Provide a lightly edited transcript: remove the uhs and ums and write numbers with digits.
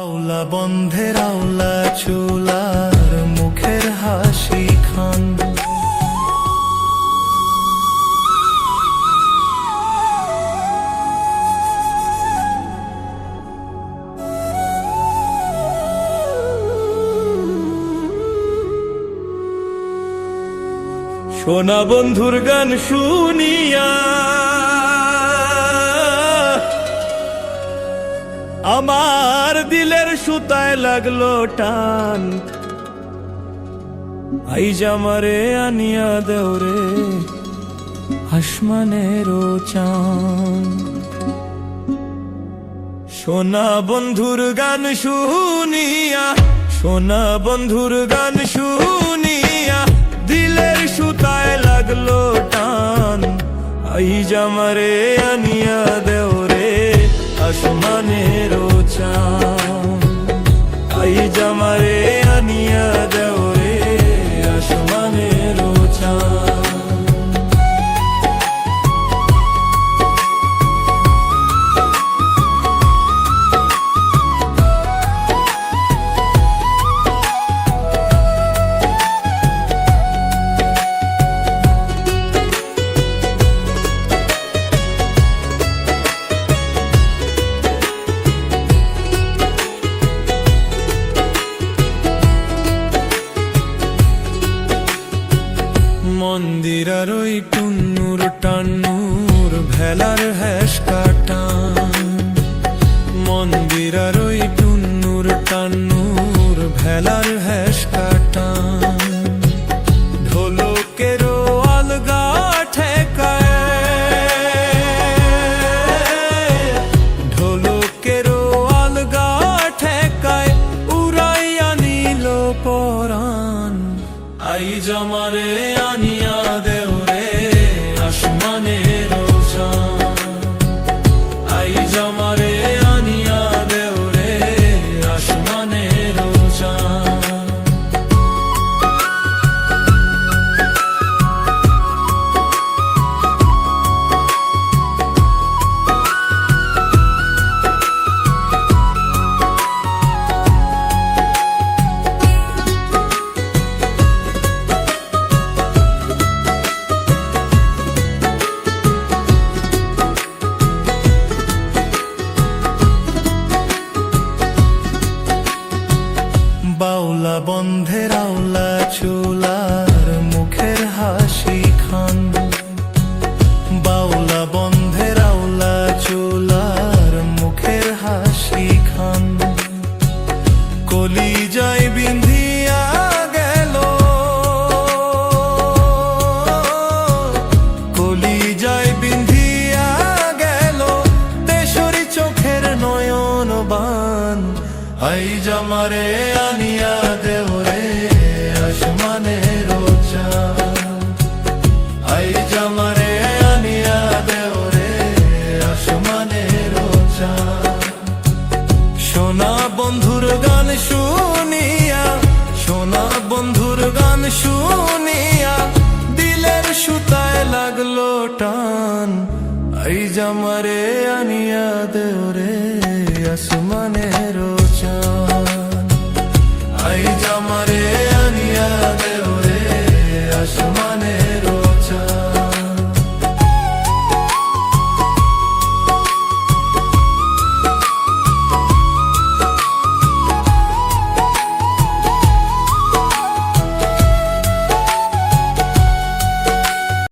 বাউলা বন্ধের আওলা চুলার মুখের হাসি খান। সোনা বন্ধুর গান শুনিয়া আমার দিলের সুতায় লাগলো টান। আইজ আমারে আনিয়া দেওরে আসমানেরও চান। সোনা বন্ধুর গান শুনিয়া, সোনা বন্ধুর গান শুনিয়া দিলের সুতায় লাগলো টান। আইজ আমারে আনিয়া দেওরে আসমানেরও চান। আইজ আমারে আনিয়া দেওরে আসমানেরও চান। মন্দিরার ওই টুন্নুর টান্নুর ভেলার হ্যাস কাটান। মন্দিরার ওই টুন্নুর টান্নুর ভেলার হ্যাস কাটান। ঢোলকেরও আলগা ঠেকায়, ঢোলকেরও আলগা ঠেকায় উড়াইয়া নিল পরাণ। আইজ আমারে আনিয়া দেওরে আসমানেরও চান। আইজ আমারে আনিয়া দেওরে আসমানেরও চান। বাউলা বন্ধের আওলা চুলার মুখের হাসি খান। বাউলা বন্ধের আওলা চুলার মুখের হাসি খান। কলিজায় বিন্ধিয়া গেল, কলিজায় বিন্ধিয়া গেল তেসরি চোখের নয়ন বান। আইজ আমারে আনিয়া দেওরে আসমানেরও চান। আইজ আমারে আনিয়া দেওরে আসমানেরও চান। সোনা বন্ধুর গান শুনিয়া, সোনা বন্ধুর গান শুনিয়া দিলের সুতায় লাগলো টান। আইজ আমারে আনিয়া দেওরে আসমানে